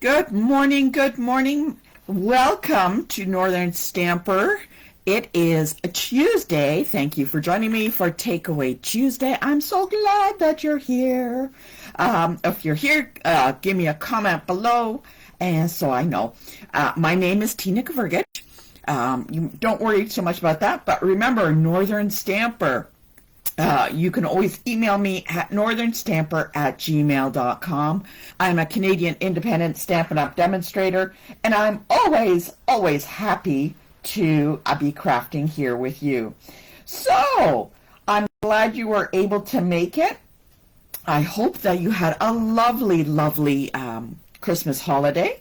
Good morning, good morning. Welcome to Northern Stamper. It is a Tuesday. Thank you for joining me for Takeaway Tuesday. I'm so glad that you're here. If you're here, give me a comment below, and so I know. My name is Tina Kvergich. You don't worry so much about that, but remember, Northern Stamper. You can always email me at northernstamper@gmail.com. I'm a Canadian independent Stampin' Up! Demonstrator, and I'm always happy to be crafting here with you. So, I'm glad you were able to make it. I hope that you had a lovely Christmas holiday.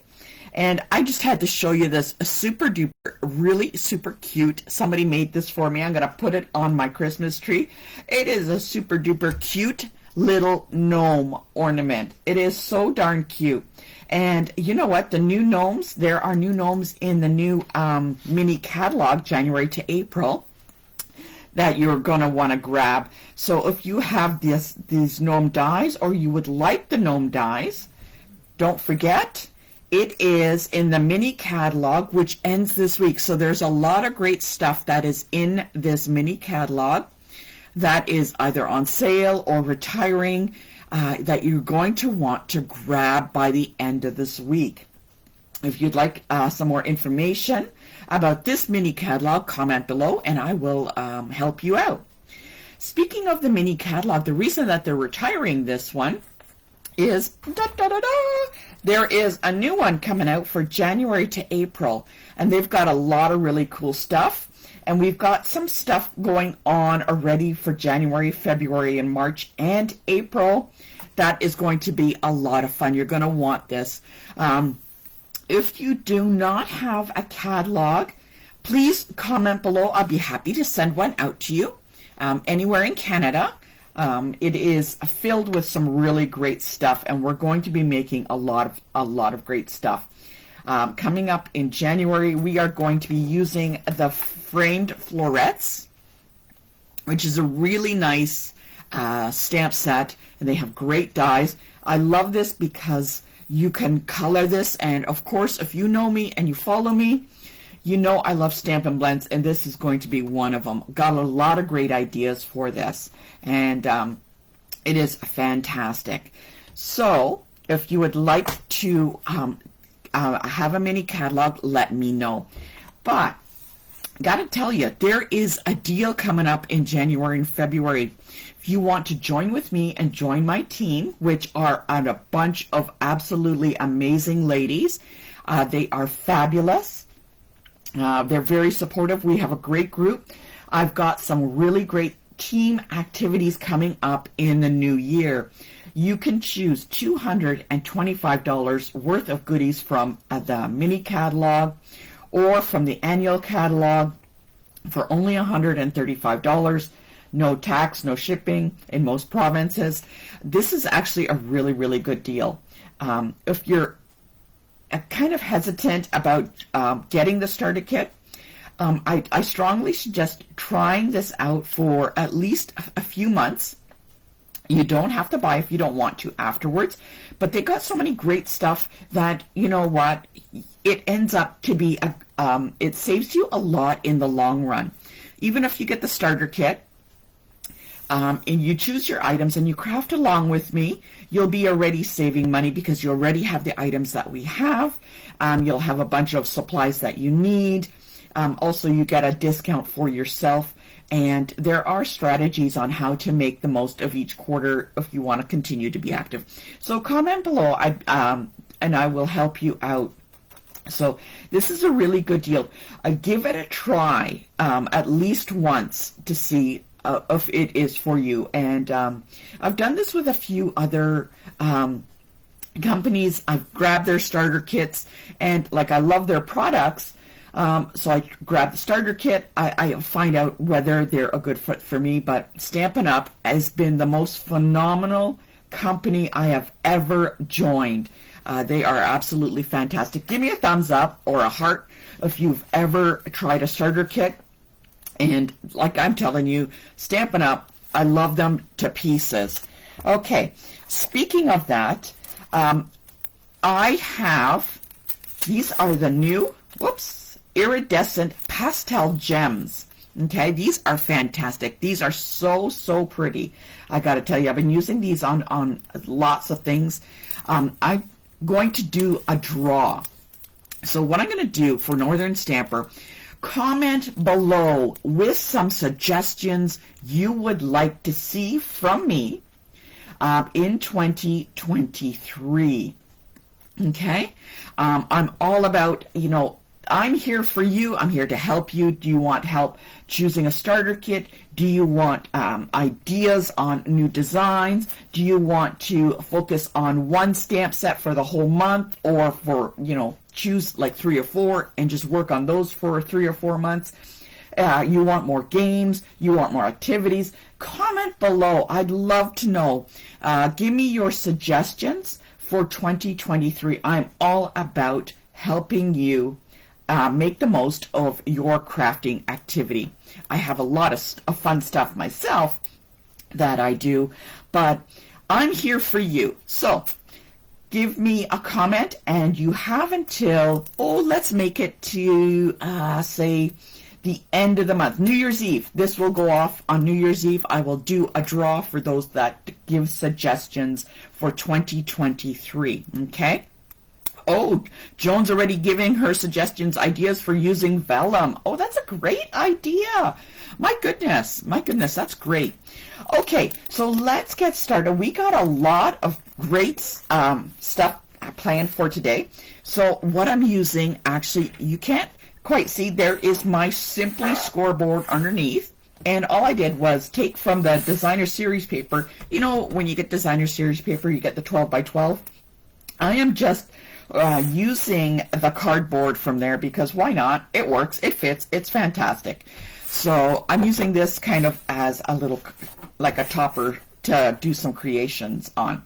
And I just had to show you this super duper, really super cute. Somebody made this for me. I'm going to put it on my Christmas tree. It is a super duper cute little gnome ornament. It is so darn cute. And you know what? The new gnomes, there are new gnomes in the new mini catalog, January to April, that you're going to want to grab. So if you have these gnome dies, or you would like the gnome dies, don't forget, it is in the mini catalog, which ends this week. So there's a lot of great stuff that is in this mini catalog that is either on sale or retiring that you're going to want to grab by the end of this week. If you'd like some more information about this mini catalog, comment below and I will help you out. Speaking of the mini catalog, the reason that they're retiring this one is there is a new one coming out for January to April, and they've got a lot of really cool stuff, and we've got some stuff going on already for January, February, and March, and April. That is going to be a lot of fun. You're going to want this. If you do not have a catalog, please comment below. I'll be happy to send one out to you anywhere in Canada. It is filled with some really great stuff, and we're going to be making a lot of great stuff. Coming up in January, we are going to be using the framed florets, which is a really nice stamp set, and they have great dies. I love this because you can color this, and of course, if you know me and you follow me, you know I love Stampin' Blends, and this is going to be one of them. Got a lot of great ideas for this, and it is fantastic. So, if you would like to have a mini catalog, let me know. But, gotta tell you, there is a deal coming up in January and February. If you want to join with me and join my team, which are a bunch of absolutely amazing ladies, they are fabulous. They're very supportive. We have a great group. I've got some really great team activities coming up in the new year. You can choose $225 worth of goodies from the mini catalog or from the annual catalog for only $135. No tax, no shipping in most provinces. This is actually a really good deal. If you're kind of hesitant about getting the starter kit, I strongly suggest trying this out for at least a few months. You don't have to buy if you don't want to afterwards, but they got so many great stuff that, you know what, it ends up to be it saves you a lot in the long run. Even if you get the starter kit, and you choose your items and you craft along with me, you'll be already saving money because you already have the items that we have. You'll have a bunch of supplies that you need. Also, you get a discount for yourself. And there are strategies on how to make the most of each quarter if you want to continue to be active. So comment below, and I will help you out. So this is a really good deal. Give it a try at least once to see if it is for you. And I've done this with a few other companies. I've grabbed their starter kits, and like I love their products, so I grab the starter kit. I find out whether they're a good fit for me. But Stampin' Up! Has been the most phenomenal company I have ever joined. They are absolutely fantastic. Give me a thumbs up or a heart if you've ever tried a starter kit. And like I'm telling you, Stampin' Up!, I love them to pieces. Okay, speaking of that, I have, these are the new, iridescent pastel gems. Okay, these are fantastic. These are so, so pretty. I got to tell you, I've been using these on lots of things. I'm going to do a draw. So what I'm going to do for Northern Stamper, comment below with some suggestions you would like to see from me in 2023. Okay, I'm all about, you know, I'm here for you. I'm here to help you. Do you want help choosing a starter kit? Do you want ideas on new designs? Do you want to focus on one stamp set for the whole month, or for, you know, choose like 3 or 4 and just work on those for 3 or 4 months? You want more games? You want more activities? Comment below. I'd love to know. Give me your suggestions for 2023. I'm all about helping you make the most of your crafting activity. I have a lot of fun stuff myself that I do, but I'm here for you. So give me a comment, and you have until, let's make it to, say, the end of the month, New Year's Eve. This will go off on New Year's Eve. I will do a draw for those that give suggestions for 2023, okay? Oh, Joan's already giving her suggestions, ideas for using vellum. Oh, that's a great idea. My goodness, that's great. Okay, so let's get started. We got a lot of great stuff planned for today. So what I'm using, actually, you can't quite see, there is my Simply scoreboard underneath. And all I did was take from the designer series paper. You know, when you get designer series paper, you get the 12 by 12. I am just using the cardboard from there because why not? It works, it fits, it's fantastic. So I'm using this kind of as a little, like a topper to do some creations on.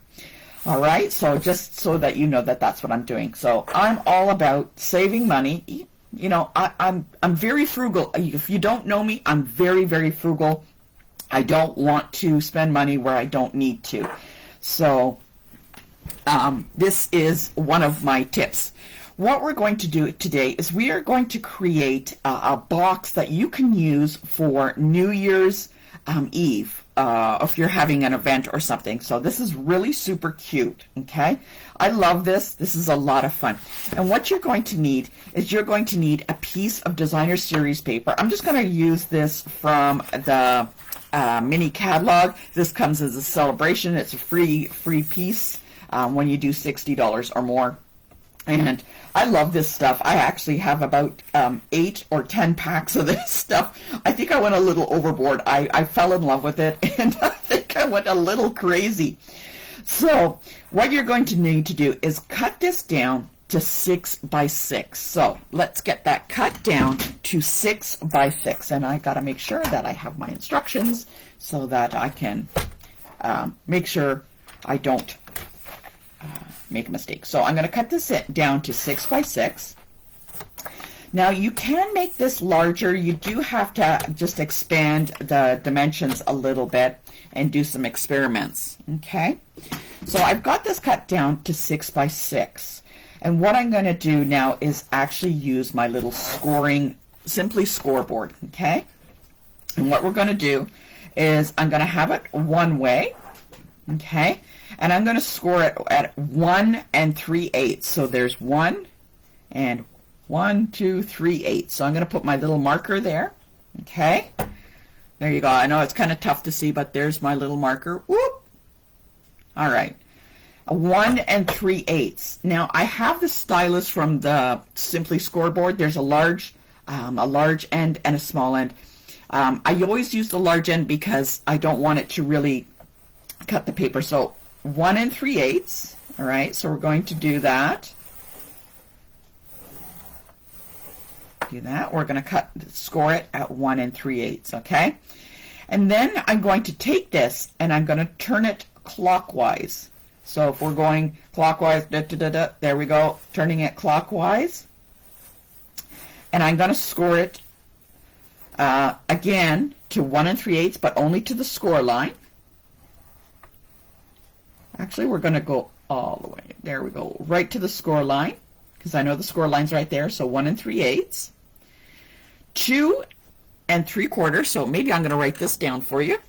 All right, so just so that you know that that's what I'm doing. So I'm all about saving money. You know, I'm very frugal. If you don't know me, I'm very, very frugal. I don't want to spend money where I don't need to. So this is one of my tips. What we're going to do today is we are going to create a box that you can use for New Year's Eve if you're having an event or something. So this is really super cute, okay? I love this. This is a lot of fun. And what you're going to need is you're going to need a piece of designer series paper. I'm just going to use this from the mini catalog. This comes as a celebration. It's a free piece when you do $60 or more. And I love this stuff. I actually have about 8 or 10 packs of this stuff. I think I went a little overboard. I fell in love with it, and I think I went a little crazy. So what you're going to need to do is cut this down to 6 by 6. So let's get that cut down to 6 by 6. And I got to make sure that I have my instructions so that I can make sure I don't make a mistake. So I'm going to cut this down to 6 by 6. Now you can make this larger. You do have to just expand the dimensions a little bit and do some experiments. Okay, so I've got this cut down to 6 by 6. And what I'm going to do now is actually use my little Simply scoreboard. Okay, and what we're going to do is I'm going to have it one way. Okay, and I'm going to score it at 1 3/8. So there's 1 and 1, 2, 3/8. So I'm going to put my little marker there. Okay, there you go. I know it's kind of tough to see, but there's my little marker. Whoop. All right, 1 3/8. Now I have the stylus from the Simply scoreboard. There's a large end and a small end. I always use the large end because I don't want it to really cut the paper. So 1 3/8. All right, so we're going to do that. We're going to score it at 1 3/8. Okay, and then I'm going to take this and I'm going to turn it clockwise. So if we're going clockwise, there we go, turning it clockwise, and I'm going to score it again to 1 3/8, but only to the score line. Actually, we're going to go all the way. There we go. Right to the score line, because I know the score line's right there. So 1 3/8. 2 3/4. So maybe I'm going to write this down for you.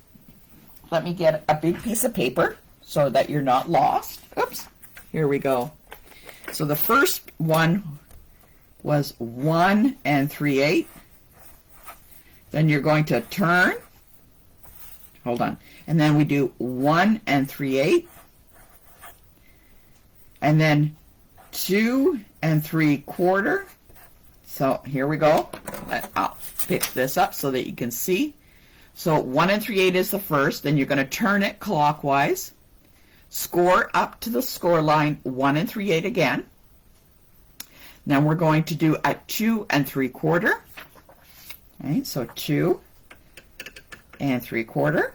Let me get a big piece of paper so that you're not lost. Oops. Here we go. So the first one was 1 3/8. Then you're going to turn. Hold on. And then we do 1 3/8. And then 2 3/4. So here we go. I'll pick this up so that you can see. So 1 3/8 is the first. Then you're going to turn it clockwise. Score up to the score line 1 3/8 again. Now we're going to do a 2 3/4. Okay, so 2 3/4.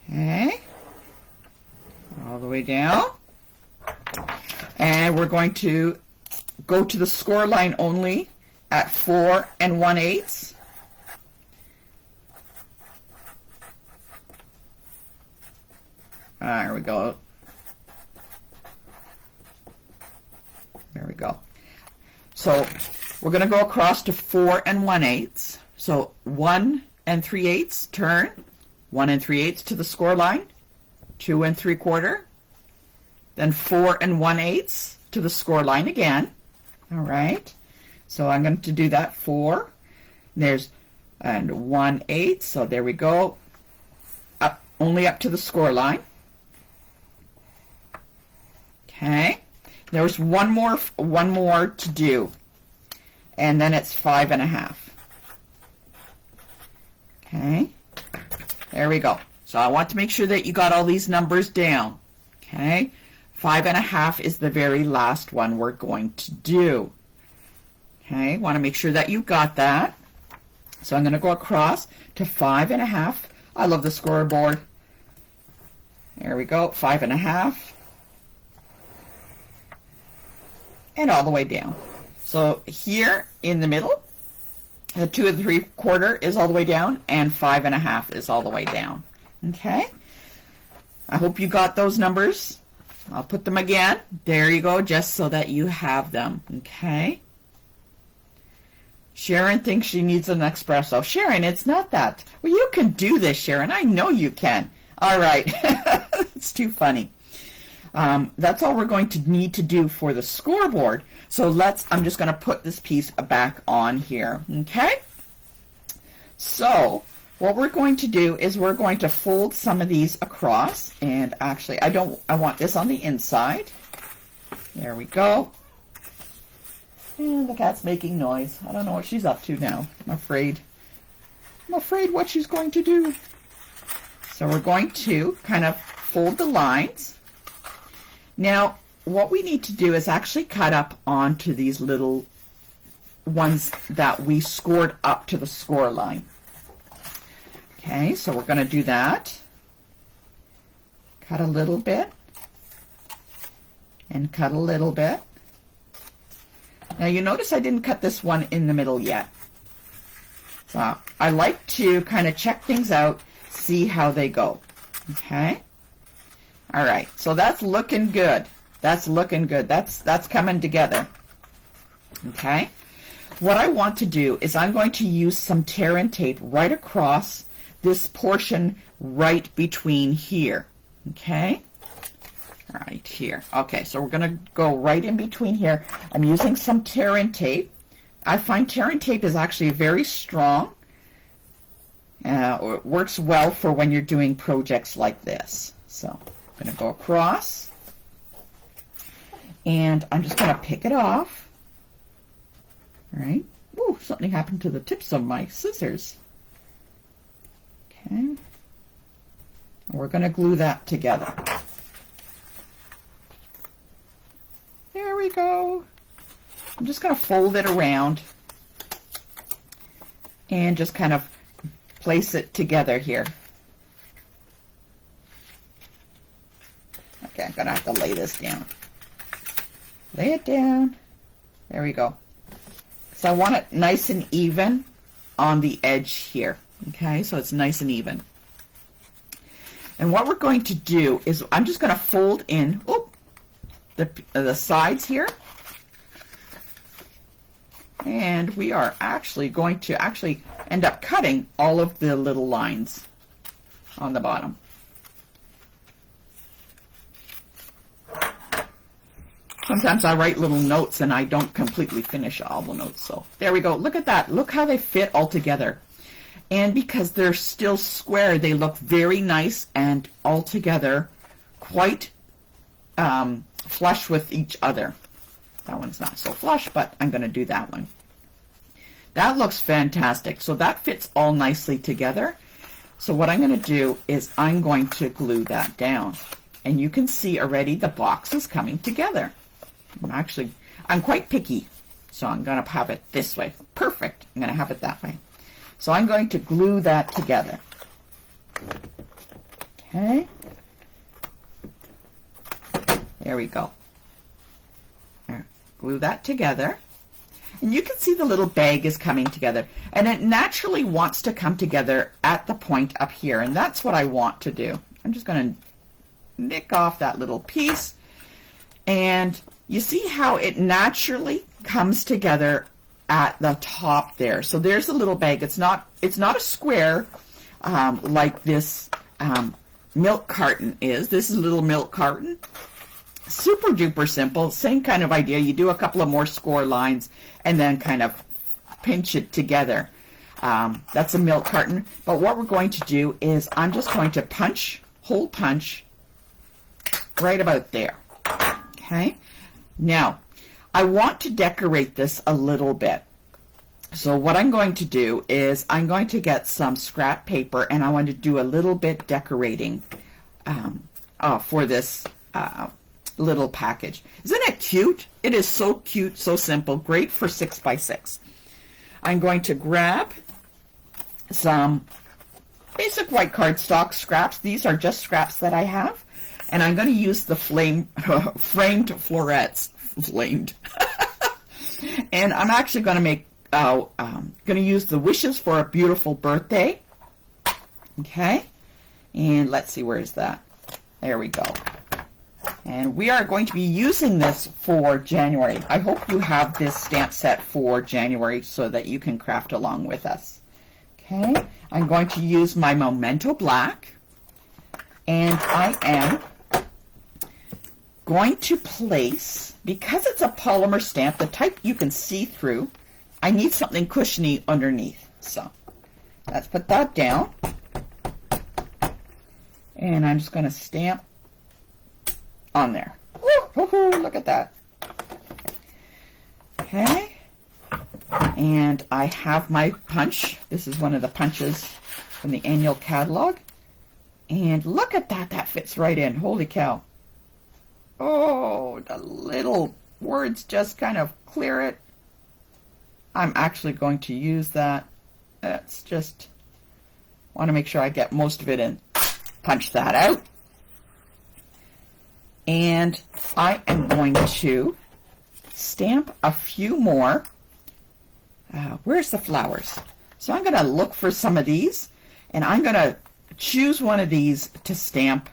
Okay, all the way down. And we're going to go to the score line only at 4 1/8. There we go. There we go. So we're going to go across to 4 1/8. So 1 3/8 turn, 1 3/8 to the score line, 2 3/4, then 4 1/8 to the score line again. All right. So I'm going to do that 4. There's and 1/8. So there we go. Up only up to the score line. Okay. There's one more to do, and then it's 5 1/2. Okay, there we go. So I want to make sure that you got all these numbers down. Okay, 5 1/2 is the very last one we're going to do. Okay, want to make sure that you got that. So I'm going to go across to 5 1/2. I love the scoreboard. There we go, 5 1/2. And all the way down. So here in the middle, the 2 3/4 is all the way down, and 5 1/2 is all the way down. Okay. I hope you got those numbers. I'll put them again. There you go, just so that you have them. Okay. Sharon thinks she needs an espresso. Sharon, it's not that. Well, you can do this, Sharon. I know you can. All right. It's too funny. That's all we're going to need to do for the scoreboard. So I'm just going to put this piece back on here. Okay. So what we're going to do is we're going to fold some of these across, and actually I want this on the inside. There we go. And the cat's making noise. I don't know what she's up to now. I'm afraid what she's going to do. So we're going to kind of fold the lines. Now, what we need to do is actually cut up onto these little ones that we scored up to the score line. Okay, so we're going to do that. Cut a little bit. And cut a little bit. Now, you notice I didn't cut this one in the middle yet. So I like to kind of check things out, see how they go. Okay. All right, so that's looking good. That's looking good. That's coming together. Okay. What I want to do is I'm going to use some tear and tape right across this portion right between here. Okay. Right here. Okay, so we're going to go right in between here. I'm using some tear and tape. I find tear and tape is actually very strong. It works well for when you're doing projects like this. So I'm going to go across, and I'm just going to pick it off. All right. Ooh, something happened to the tips of my scissors. Okay. And we're going to glue that together. There we go. I'm just going to fold it around and just kind of place it together here. Okay, I'm going to have to lay this down. Lay it down. There we go. So I want it nice and even on the edge here. Okay, so it's nice and even. And what we're going to do is I'm just going to fold in the sides here. And we are actually going to end up cutting all of the little lines on the bottom. Sometimes I write little notes and I don't completely finish all the notes. So there we go. Look at that. Look how they fit all together. And because they're still square, they look very nice and all together quite flush with each other. That one's not so flush, but I'm going to do that one. That looks fantastic. So that fits all nicely together. So what I'm going to do is I'm going to glue that down. And you can see already the box is coming together. I'm quite picky, so I'm going to have it this way. Perfect. I'm going to have it that way. So I'm going to glue that together. Okay. There we go. There. Glue that together. And you can see the little bag is coming together. And it naturally wants to come together at the point up here. And that's what I want to do. I'm just going to nick off that little piece. And you see how it naturally comes together at the top there. So there's the little bag. It's not a square like this milk carton is. This is a little milk carton. Super duper simple. Same kind of idea. You do a couple of more score lines and then kind of pinch it together. That's a milk carton. But what we're going to do is I'm just going to hole punch right about there. Okay. Now, I want to decorate this a little bit. So what I'm going to do is I'm going to get some scrap paper and I want to do a little bit decorating for this little package. Isn't it cute? It is so cute, so simple, great for 6x6. I'm going to grab some basic white cardstock scraps. These are just scraps that I have. And I'm going to use the framed florets. Flamed. And I'm actually going to make, going to use the Wishes for a Beautiful Birthday. Okay. And let's see, where is that? There we go. And we are going to be using this for January. I hope you have this stamp set for January so that you can craft along with us. Okay. I'm going to use my Memento Black. And I am going to place, because it's a polymer stamp, the type you can see through, I need something cushiony underneath. So let's put that down. And I'm just going to stamp on there. Woo, look at that. Okay. And I have my punch. This is one of the punches from the annual catalog. And look at that. That fits right in. Holy cow. Oh, the little words just kind of clear it. I'm actually going to use that. That's just, want to make sure I get most of it in. Punch that out. And I am going to stamp a few more. Where's the flowers? So I'm going to look for some of these, and I'm going to choose one of these to stamp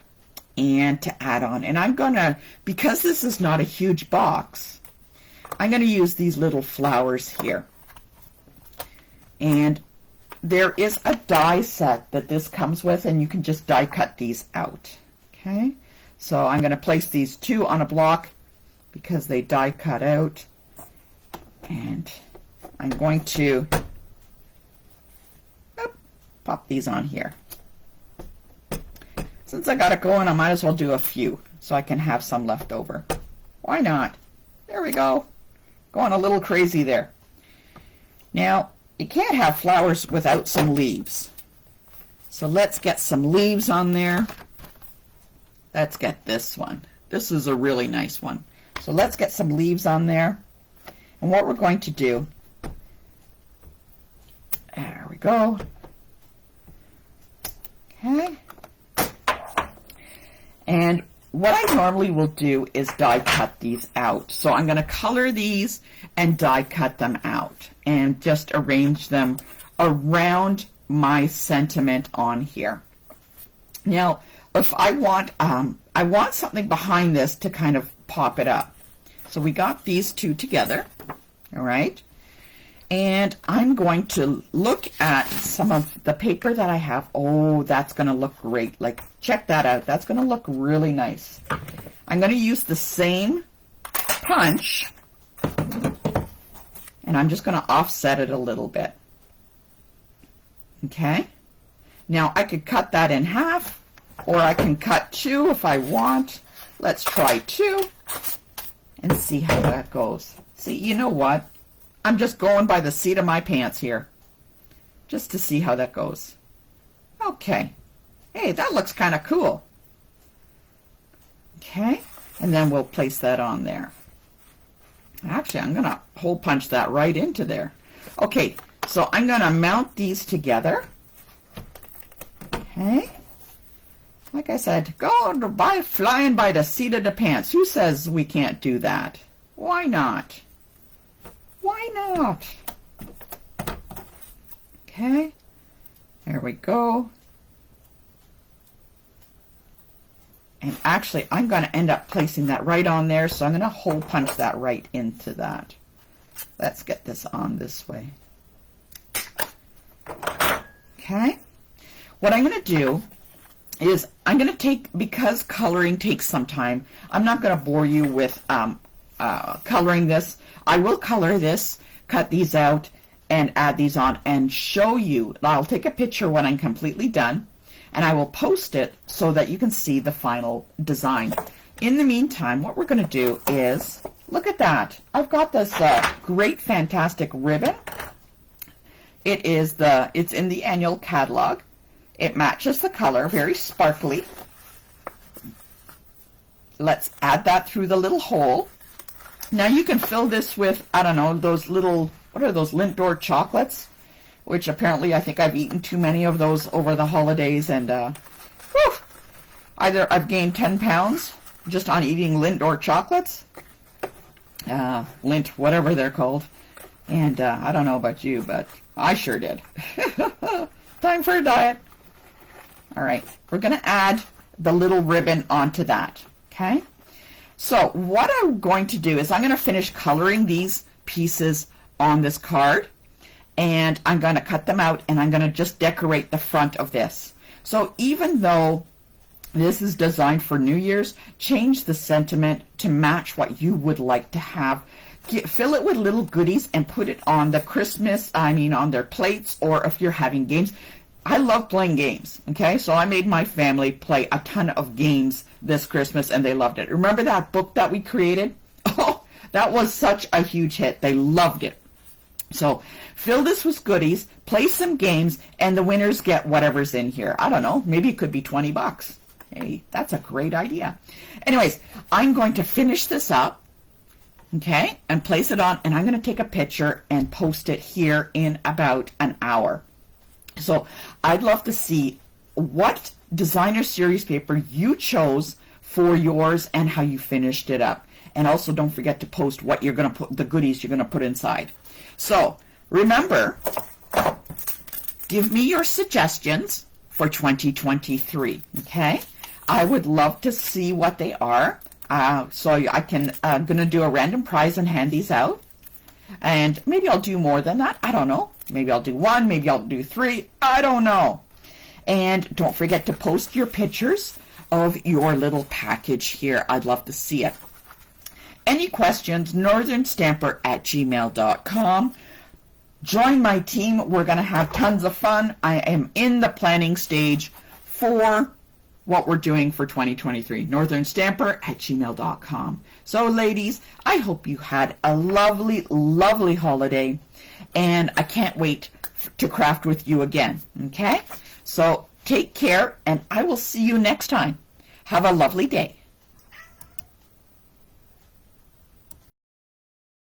and to add on. And I'm going to, because this is not a huge box, I'm going to use these little flowers here. And there is a die set that this comes with, and you can just die cut these out. Okay, so I'm going to place these two on a block because they die cut out. And I'm going to pop these on here. Since I got it going, I might as well do a few so I can have some left over. Why not? There we go. Going a little crazy there. Now, you can't have flowers without some leaves. So let's get some leaves on there. Let's get this one. This is a really nice one. So let's get some leaves on there. And what we're going to do, there we go. Okay. And what I normally will do is die cut these out. So I'm going to color these and die cut them out and just arrange them around my sentiment on here. Now, if I want something behind this to kind of pop it up. So we got these two together, all right? And I'm going to look at some of the paper that I have. Oh, that's going to look great. Like, check that out. That's going to look really nice. I'm going to use the same punch, and I'm just going to offset it a little bit. Okay? Now, I could cut that in half, or I can cut two if I want. Let's try two and see how that goes. See, you know what? I'm just going by the seat of my pants here, just to see how that goes. Okay. Hey, that looks kind of cool. Okay, and then we'll place that on there. Actually, I'm going to hole punch that right into there. Okay, so I'm going to mount these together. Okay. Like I said, flying by the seat of the pants. Who says we can't do that? Why not? Why not? Okay, there we go. And actually, I'm going to end up placing that right on there, so I'm going to hole punch that right into that. Let's get this on this way. Okay, what I'm going to do is I'm going to take, because coloring takes some time, I'm not going to bore you with coloring this. I will color this, cut these out, and add these on and show you. I'll take a picture when I'm completely done, and I will post it so that you can see the final design. In the meantime, what we're going to do is, look at that. I've got this great, fantastic ribbon. It's in the annual catalog. It matches the color, very sparkly. Let's add that through the little hole. Now you can fill this with, I don't know, those little, what are those, Lindt d'Or chocolates? Which apparently I think I've eaten too many of those over the holidays, and either I've gained 10 pounds just on eating Lindt d'Or chocolates, Lindt, whatever they're called, and I don't know about you, but I sure did. Time for a diet. All right, we're going to add the little ribbon onto that, okay? So what I'm going to do is I'm going to finish coloring these pieces on this card, and I'm going to cut them out, and I'm going to just decorate the front of this. So even though this is designed for New Year's, change the sentiment to match what you would like to have. Fill it with little goodies and put it on the Christmas, on their plates, or if you're having games. I love playing games, okay? So I made my family play a ton of games this Christmas, and they loved it. Remember that book that we created? Oh, that was such a huge hit. They loved it. So fill this with goodies, play some games, and the winners get whatever's in here. I don't know. Maybe it could be 20 bucks. Hey, that's a great idea. Anyways, I'm going to finish this up, okay, and place it on, and I'm going to take a picture and post it here in about an hour. So I'd love to see what designer series paper you chose for yours and how you finished it up. And also don't forget to post what you're going to put, the goodies you're going to put inside. So remember, give me your suggestions for 2023, okay? I would love to see what they are. So I can, I'm going to do a random prize and hand these out. And maybe I'll do more than that. I don't know. Maybe I'll do one. Maybe I'll do three. I don't know. And don't forget to post your pictures of your little package here. I'd love to see it. Any questions, northernstamper@gmail.com. Join my team. We're going to have tons of fun. I am in the planning stage for what we're doing for 2023. northernstamper@gmail.com. So ladies, I hope you had a lovely, lovely holiday, and I can't wait to craft with you again, okay? So take care, and I will see you next time. Have a lovely day.